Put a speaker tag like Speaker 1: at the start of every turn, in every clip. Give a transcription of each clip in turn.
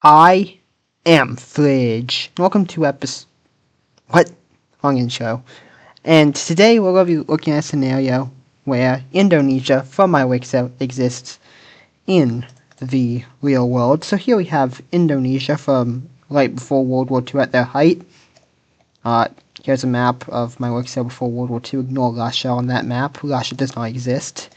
Speaker 1: I am Fridge. Welcome to What? Wrong intro. And today we're going to be looking at a scenario where Indonesia, from my WICSO, exists in the real world. So here we have Indonesia from right before World War II at their height. Here's a map of my WICSO before World War II. Ignore Russia on that map. Russia does not exist.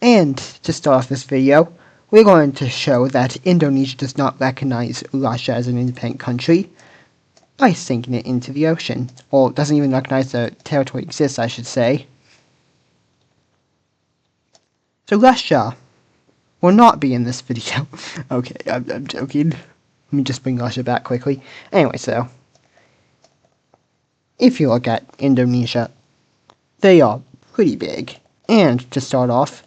Speaker 1: And to start off this video, we're going to show that Indonesia does not recognize Russia as an independent country by sinking it into the ocean. Or doesn't even recognize the territory exists, I should say. So Russia will not be in this video. Okay, I'm joking. Let me just bring Russia back quickly. Anyway, so if you look at Indonesia, they are pretty big. And to start off,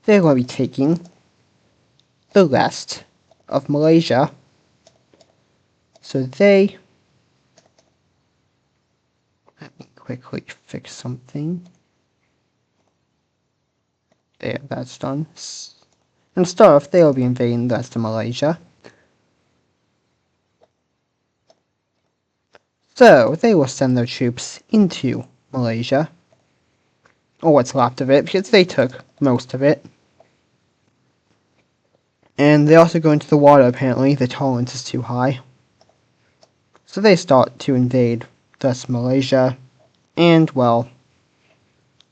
Speaker 1: they're going to be taking the rest of Malaysia. So let me quickly fix something. There, that's done. And to start off, they'll be invading the rest of Malaysia. So they will send their troops into Malaysia, or what's left of it, because they took most of it. And they also go into the water, apparently. The tolerance is too high. So they start to invade the rest of Malaysia. And, well,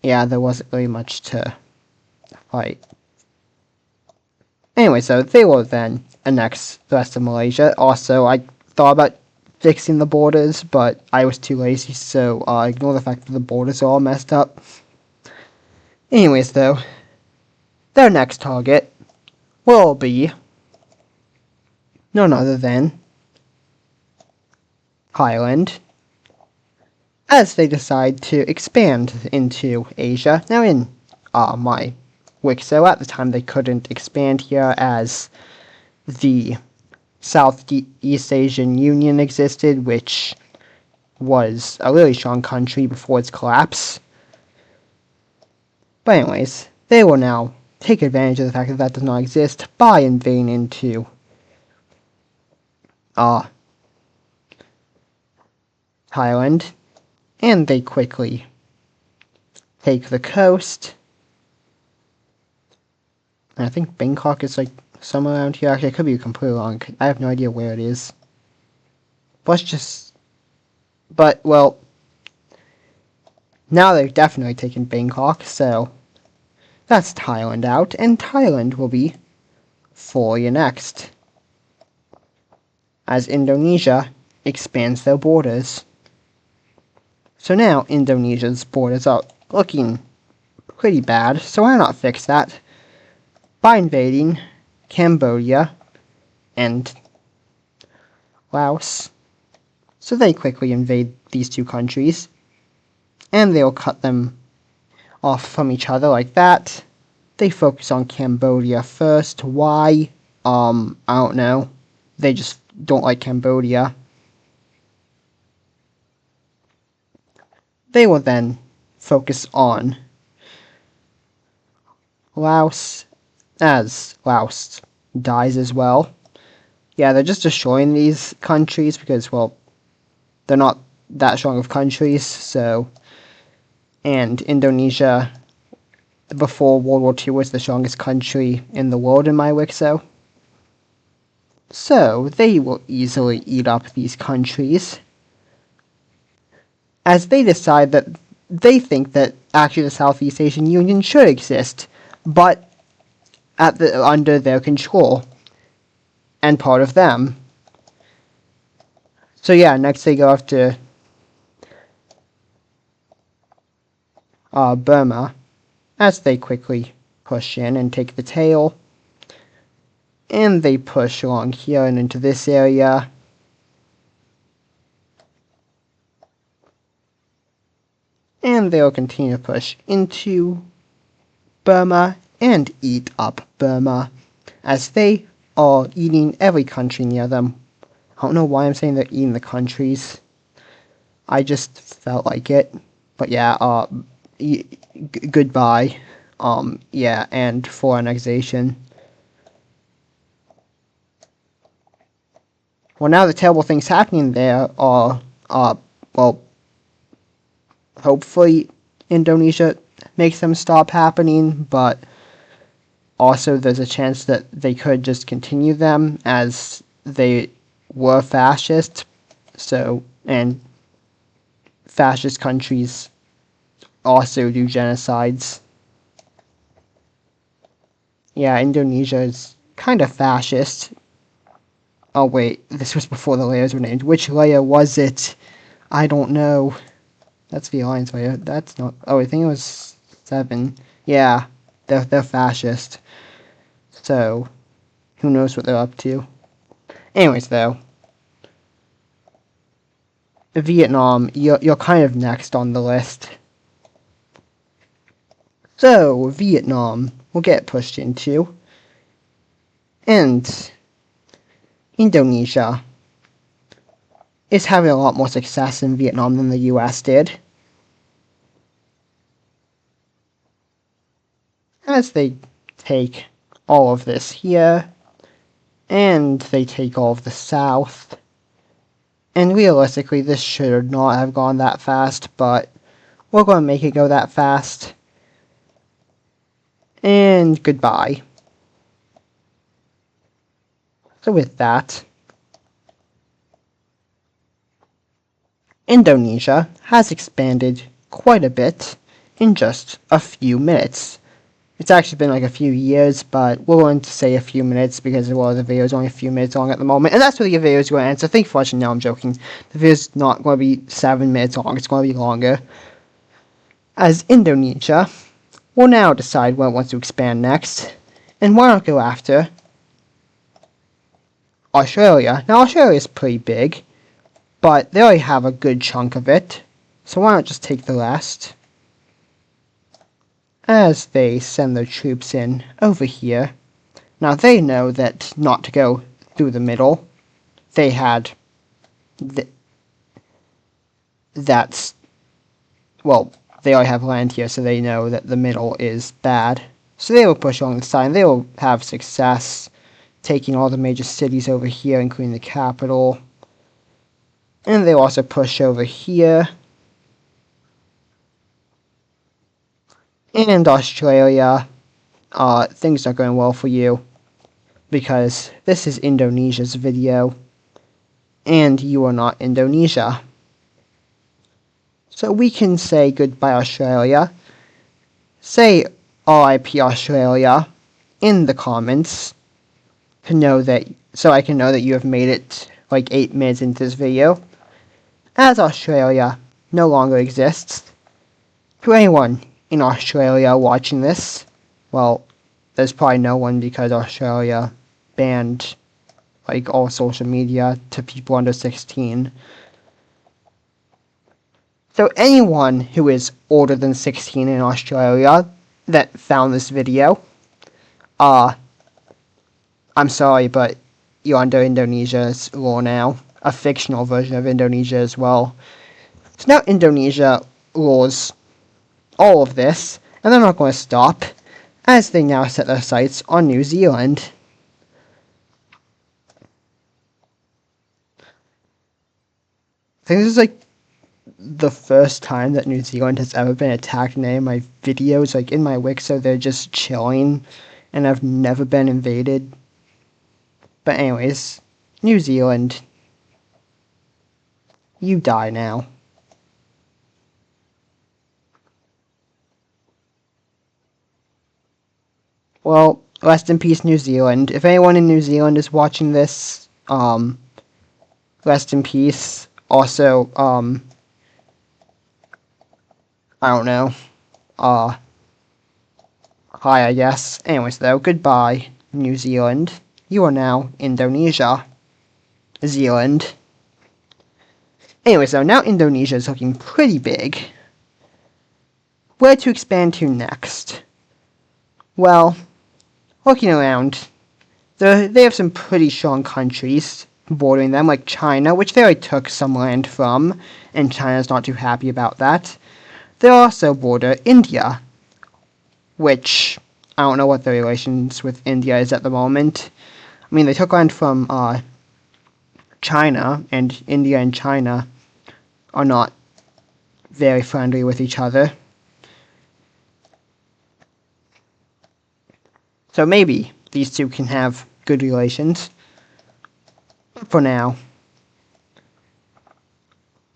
Speaker 1: yeah, there wasn't really much to fight. Anyway, so they will then annex the rest of Malaysia. Also, I thought about fixing the borders, but I was too lazy, so ignore the fact that the borders are all messed up. Anyways, though, their next target will be none other than Thailand, as they decide to expand into Asia. Now, in my WICSO, at the time they couldn't expand here as the Southeast Asian Union existed, which was a really strong country before its collapse. But anyways, they will now take advantage of the fact that that does not exist by invading into Thailand, and they quickly take the coast. And I think Bangkok is like somewhere around here. Actually, I could be completely wrong. I have no idea where it is. But, well, now they've definitely taken Bangkok, so that's Thailand out, and Thailand will be fully annexed as Indonesia expands their borders. So now Indonesia's borders are looking pretty bad, so why not fix that by invading Cambodia and Laos. So they quickly invade these two countries, and they'll cut them off from each other like that. They focus on Cambodia first. Why? I don't know. They just don't like Cambodia. They will then focus on Laos, as Laos dies as well. Yeah, they're just destroying these countries because, well, they're not that strong of countries, so. And Indonesia, before World War II, was the strongest country in the world in my WICSO. So, they will easily eat up these countries, as they decide that they think that actually the Southeast Asian Union should exist, but under their control, and part of them. So yeah, next they go after Burma, as they quickly push in and take the tail, and they push along here and into this area. And they'll continue to push into Burma and eat up Burma, as they are eating every country near them. I don't know why I'm saying they're eating the countries. I just felt like it. But yeah, goodbye. Yeah, and for annexation. Well, now the terrible things happening there are, well, hopefully Indonesia makes them stop happening, but also there's a chance that they could just continue them as they were fascist. So, and fascist countries also do genocides. Yeah, Indonesia is kind of fascist. Oh wait, this was before the layers were named. Which layer was it? I don't know. That's the alliance layer. That's not... Oh, I think it was 7. Yeah, they're fascist. So, who knows what they're up to. Anyways, though. Vietnam, you're kind of next on the list. So, Vietnam will get pushed into. And Indonesia is having a lot more success in Vietnam than the US did. As they take all of this here, and they take all of the south. And realistically, this should not have gone that fast, but we're going to make it go that fast. And goodbye. So with that, Indonesia has expanded quite a bit in just a few minutes. It's actually been like a few years, but we're going to say a few minutes because the video is only a few minutes long at the moment, and that's where the video is going to end. So thank you for watching. No, I'm joking. The video is not going to be 7 minutes long. It's going to be longer. As Indonesia will now decide what it wants to expand next, and why not go after Australia. Now Australia is pretty big, but they already have a good chunk of it, so why not just take the rest? As they send their troops in over here. Now they know that not to go through the middle. They had well, they already have land here, so they know that the middle is bad. So they will push along the side, and they will have success taking all the major cities over here, including the capital. And they'll also push over here. And Australia, things are going well for you, because this is Indonesia's video, and you are not Indonesia. So we can say goodbye Australia, say RIP Australia in the comments, to know that, so I can know that you have made it like 8 minutes into this video, as Australia no longer exists. To anyone in Australia watching this, well, there's probably no one because Australia banned like all social media to people under 16. So anyone who is older than 16 in Australia that found this video, I'm sorry, but you're under Indonesia's law now, a fictional version of Indonesia as well. So now Indonesia laws all of this, and they're not going to stop, as they now set their sights on New Zealand. I think this is like the first time that New Zealand has ever been attacked in any of my videos. Like in my WICSO, they're just chilling, and I've never been invaded. But anyways, New Zealand, you die now. Well, rest in peace, New Zealand. If anyone in New Zealand is watching this, rest in peace. Also, I don't know. Hi, I guess. Anyways, though, goodbye, New Zealand. You are now Indonesia. Zealand. Anyways, though, now Indonesia is looking pretty big. Where to expand to next? Well, looking around, they have some pretty strong countries bordering them, like China, which they already took some land from, and China's not too happy about that. They also border India, which I don't know what the relations with India is at the moment. I mean, they took land from China and India and China are not very friendly with each other. So maybe these two can have good relations. For now,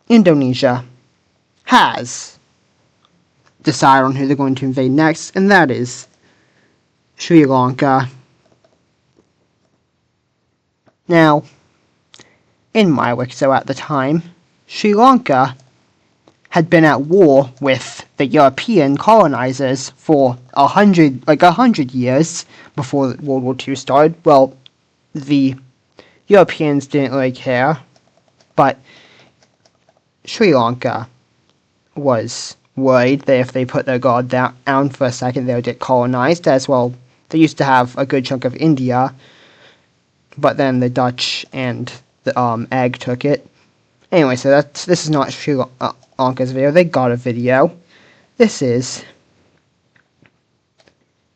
Speaker 1: Indonesia has decided on who they're going to invade next, and that is Sri Lanka. Now, in my WICSO at the time, Sri Lanka had been at war with the European colonizers for 100 years before World War II started. Well, the Europeans didn't really care, but Sri Lanka was worried that if they put their guard down for a second, they would get colonized. As well, they used to have a good chunk of India, but then the Dutch and the Egg took it. Anyway, so this is not Sri Lanka's video. They got a video. This is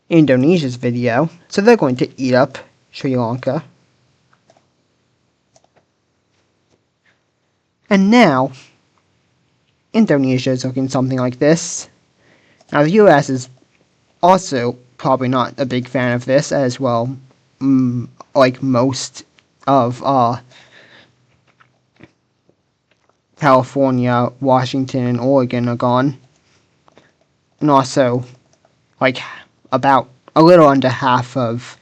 Speaker 1: Indonesia's video. So they're going to eat up Sri Lanka. And now, Indonesia is looking something like this. Now, the US is also probably not a big fan of this, as well, like most of California, Washington, and Oregon are gone. And also, like, about a little under half of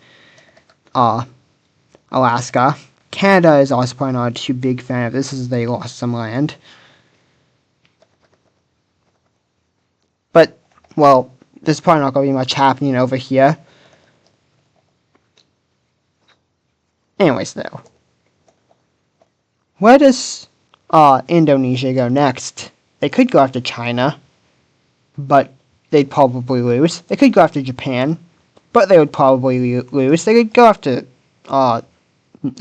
Speaker 1: Alaska. Canada is also probably not a too big fan of this, as they lost some land. But, well, there's probably not going to be much happening over here. Anyways, though. Where does Indonesia go next? They could go after China, but they'd probably lose. They could go after Japan, but they would probably lose. They could go after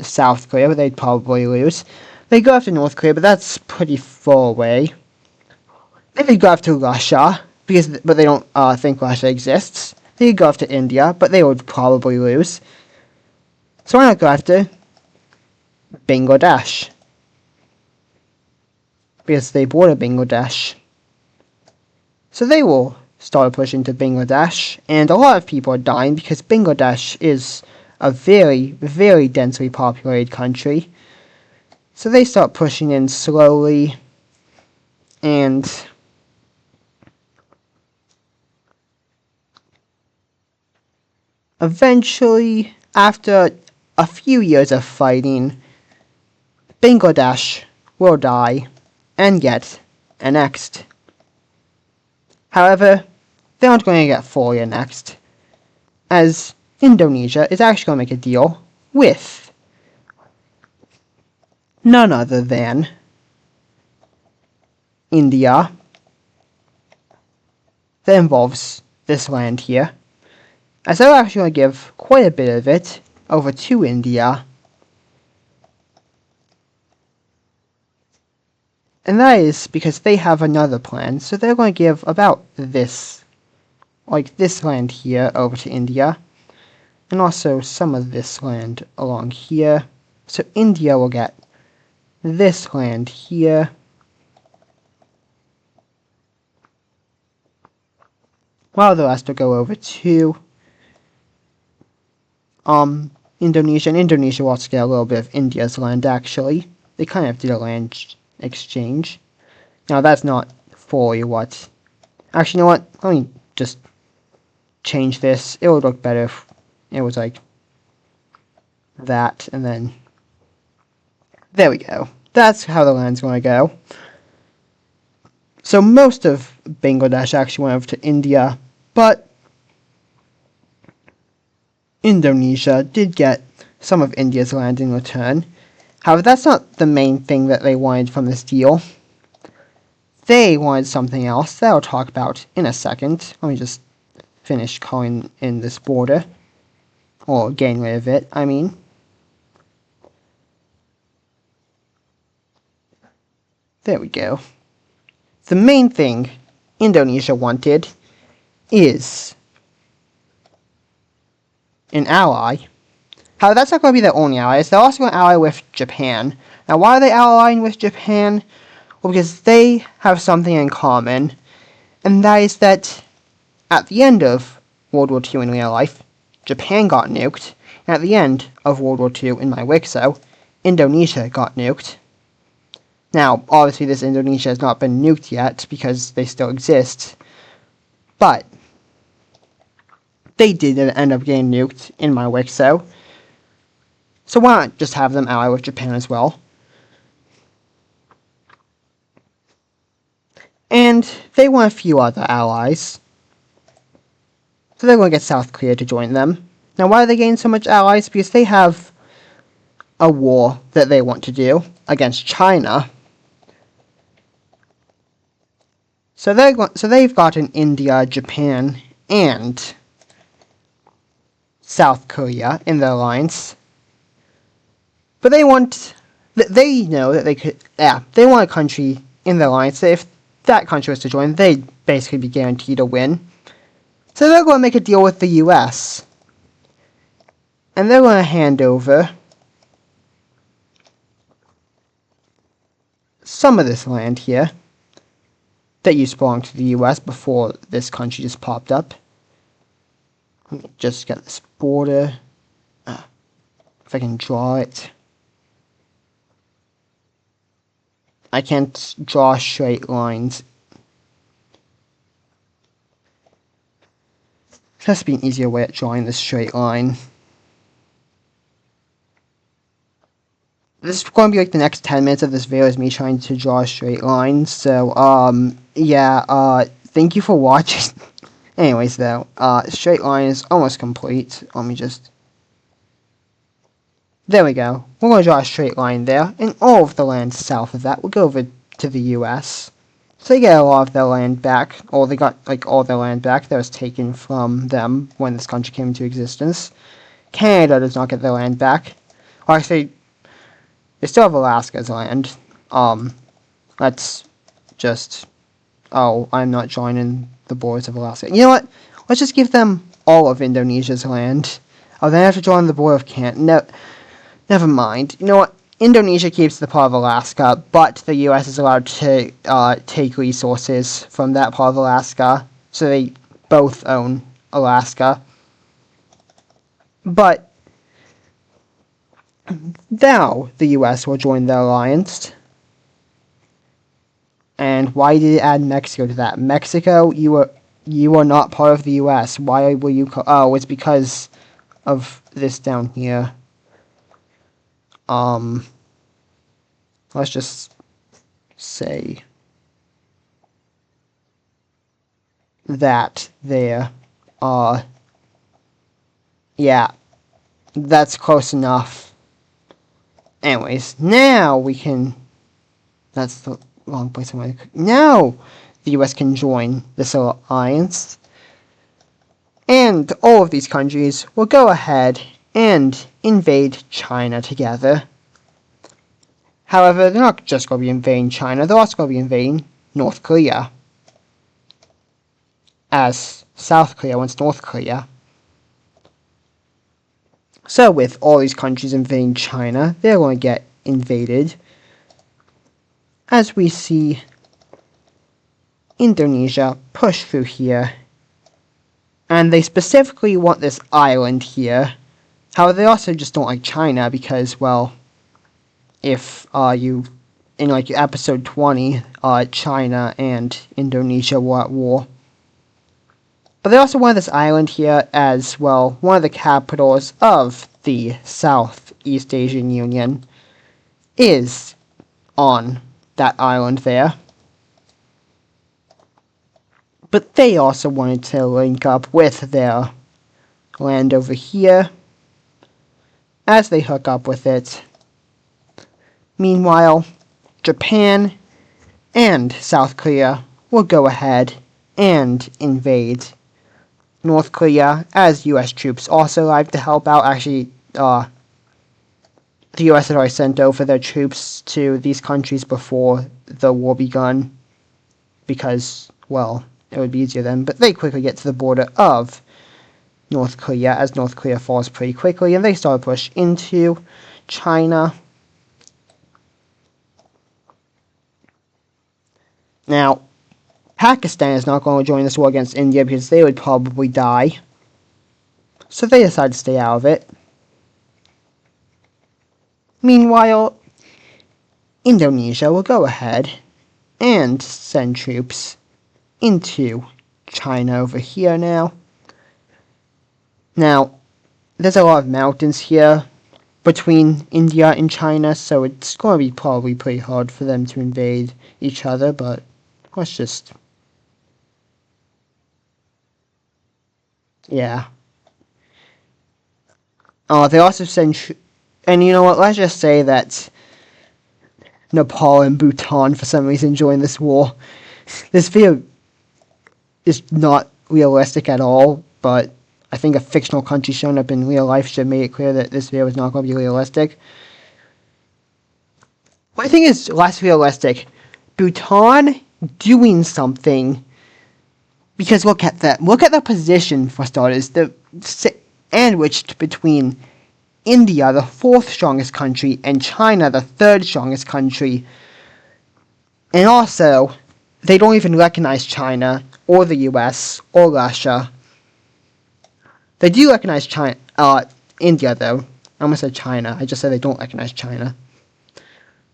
Speaker 1: South Korea, but they'd probably lose. They go after North Korea, but that's pretty far away. They could go after Russia, but they don't think Russia exists. They could go after India, but they would probably lose. So why not go after Bangladesh? Because they border Bangladesh. So they will start pushing to Bangladesh, and a lot of people are dying because Bangladesh is a very, very densely populated country. So they start pushing in slowly, and eventually, after a few years of fighting, Bangladesh will die and get annexed. However, they aren't going to get fully annexed, as Indonesia is actually going to make a deal with none other than India that involves this land here, as they're actually going to give quite a bit of it over to India. And that is because they have another plan, so they're going to give about this, like this land here, over to India, and also some of this land along here. So India will get this land here, while the rest will go over to Indonesia, and Indonesia will also get a little bit of India's land, actually. They kind of did a land exchange. Now, that's not fully what... Actually, you know what? Let me just change this. It would look better if it was like that, and then... There we go. That's how the land's going to go. So most of Bangladesh actually went over to India, but Indonesia did get some of India's land in return. However, that's not the main thing that they wanted from this deal. They wanted something else that I'll talk about in a second. Let me just finish calling in this border. Or getting rid of it, I mean. There we go. The main thing Indonesia wanted is an ally However, that's not going to be their only allies. They're also going to ally with Japan. Now, why are they allying with Japan? Well, because they have something in common, and that is that at the end of World War II in real life, Japan got nuked, and at the end of World War II in my WICSO, Indonesia got nuked. Now, obviously this Indonesia has not been nuked yet, because they still exist, but they did end up getting nuked in my WICSO, so why not just have them ally with Japan as well? And they want a few other allies. So they're going to get South Korea to join them. Now, why are they getting so much allies? Because they have a war that they want to do against China. So they've gotten India, Japan, and South Korea in their alliance. But they know that they want a country in their alliance that if that country was to join, they'd basically be guaranteed a win. So they're going to make a deal with the US. And they're going to hand over some of this land here that used to belong to the US before this country just popped up. Let me just get this border. If I can draw it. I can't draw straight lines. There has to be an easier way of drawing this straight line. This is going to be like the next 10 minutes of this video is me trying to draw a straight line. So, thank you for watching. Anyways, though, straight line is almost complete. Let me just... There we go. We're going to draw a straight line there, and all of the land south of that will go over to the US. So they get a lot of their land back, or they got, like, all their land back that was taken from them when this country came into existence. Canada does not get their land back. Or actually, they still have Alaska's land. Let's just... Oh, I'm not joining the borders of Alaska. You know what? Let's just give them all of Indonesia's land. Oh, then I have to join the border of Canada. No, never mind. You know what? Indonesia keeps the part of Alaska, but the US is allowed to take resources from that part of Alaska, so they both own Alaska. But now the US will join the alliance. And why did it add Mexico to that? Mexico, you are not part of the US. Why were you? Oh, it's because of this down here. Let's just say that there. Yeah, that's close enough. Anyways, now we can... That's the wrong place I want to... Now the US can join this alliance. And all of these countries will go ahead and invade China together. However, they're not just going to be invading China, they're also going to be invading North Korea. As South Korea wants North Korea. So with all these countries invading China, they're going to get invaded. As we see Indonesia push through here. And they specifically want this island here. However, they also just don't like China because, well, if in like episode 20, China and Indonesia were at war. But they also want this island here as, well, one of the capitals of the Southeast Asian Union is on that island there. But they also wanted to link up with their land over here as they hook up with it. Meanwhile, Japan and South Korea will go ahead and invade North Korea as US troops also arrive to help out. Actually, the US had already sent over their troops to these countries before the war begun because, well, it would be easier then. But they quickly get to the border of North Korea, as North Korea falls pretty quickly, and they start a push into China. Now, Pakistan is not going to join this war against India because they would probably die. So they decide to stay out of it. Meanwhile, Indonesia will go ahead and send troops into China over here now. Now, there's a lot of mountains here between India and China, so it's going to be probably pretty hard for them to invade each other, but let's just... yeah. They also send... and you know what, let's just say that Nepal and Bhutan, for some reason, joined this war. This video is not realistic at all, but I think a fictional country showing up in real life should make it clear that this video is not going to be realistic. What I think is less realistic, Bhutan doing something, because look at that. Look at the position, for starters, sandwiched between India, the fourth strongest country, and China, the third strongest country. And also, they don't even recognize China, or the US, or Russia. They do recognize India, though. I almost said China. I just said they don't recognize China.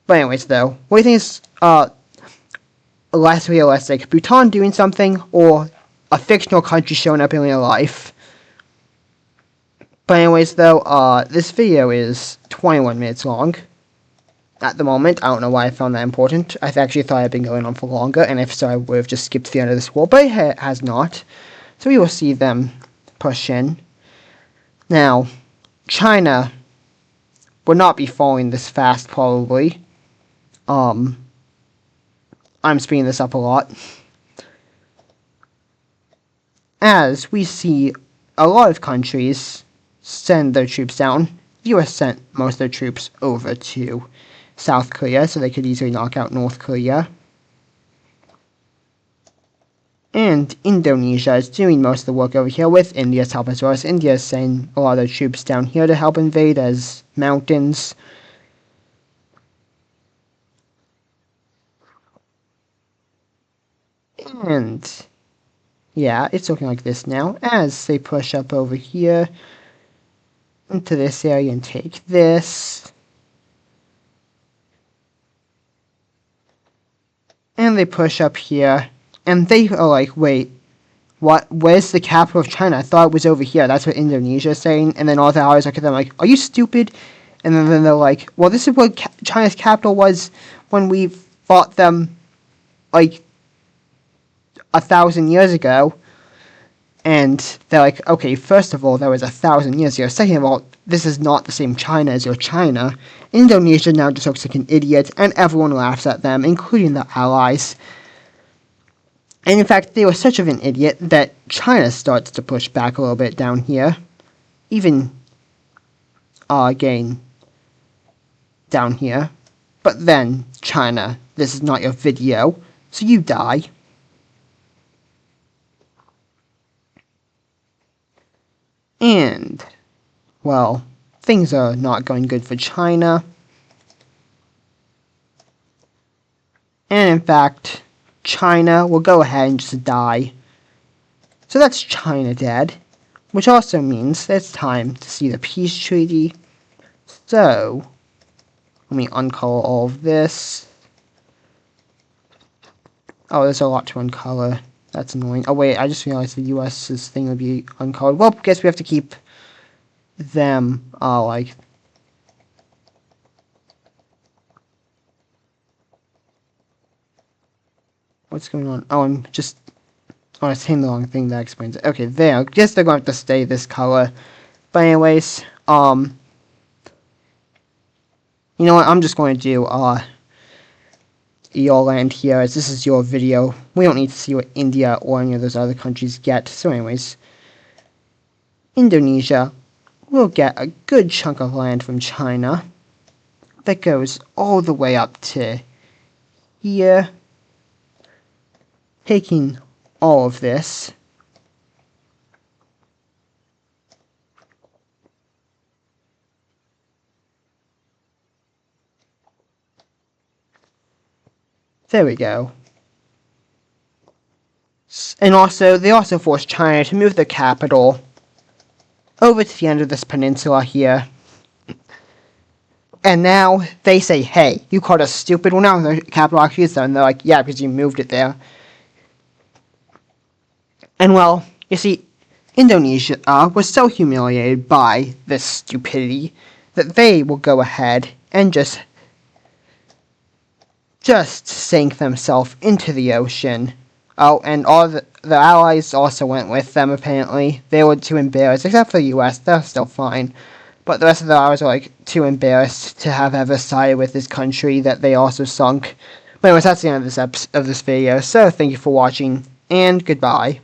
Speaker 1: But anyways, though, what do you think is less realistic? Bhutan doing something, or a fictional country showing up in real life? But anyways, though, this video is 21 minutes long at the moment. I don't know why I found that important. I actually thought I'd been going on for longer, and if so, I would have just skipped the end of this war, but it has not. So we will see them push in. Now, China will not be falling this fast, probably. I'm speeding this up a lot. As we see a lot of countries send their troops down. The US sent most of their troops over to South Korea so they could easily knock out North Korea. And Indonesia is doing most of the work over here with India's help as well, as India is sending a lot of their troops down here to help invade as mountains. And yeah, it's looking like this now as they push up over here into this area and take this. And they push up here, and they are like, wait, what? Where's the capital of China? I thought it was over here. That's what Indonesia is saying. And then all the allies look at them like, are you stupid? And then they're like, well, this is what China's capital was when we fought them like 1,000 years ago. And they're like, okay, first of all, that was 1,000 years ago. Second of all, this is not the same China as your China. Indonesia now just looks like an idiot, and everyone laughs at them, including the allies. And in fact, they were such of an idiot that China starts to push back a little bit down here. Even, again, down here. But then, China, this is not your video, so you die. And, well, things are not going good for China. And in fact, China will go ahead and just die. So that's China dead. Which also means it's time to see the peace treaty. So, let me uncolor all of this. Oh, there's a lot to uncolor. That's annoying. Oh wait, I just realized the US's thing would be uncolored. Well, guess we have to keep them, like... what's going on? Oh, I'm saying the wrong thing. That explains it. Okay, there. Guess they're going to have to stay this color. But anyways, you know what? I'm just going to do, your land here, as this is your video. We don't need to see what India or any of those other countries get. So anyways, Indonesia will get a good chunk of land from China that goes all the way up to here, taking all of this. There we go. And also, they also forced China to move their capital over to the end of this peninsula here. And now they say, hey, you called us stupid. Well, now the capital actually is there. And they're like, yeah, because you moved it there. And well, you see, Indonesia was so humiliated by this stupidity that they will go ahead and just sink themselves into the ocean. Oh, and all the allies also went with them, apparently. They were too embarrassed, except for the US, they're still fine. But the rest of the allies were, like, too embarrassed to have ever sided with this country that they also sunk. But anyways, that's the end of this video, so thank you for watching, and goodbye.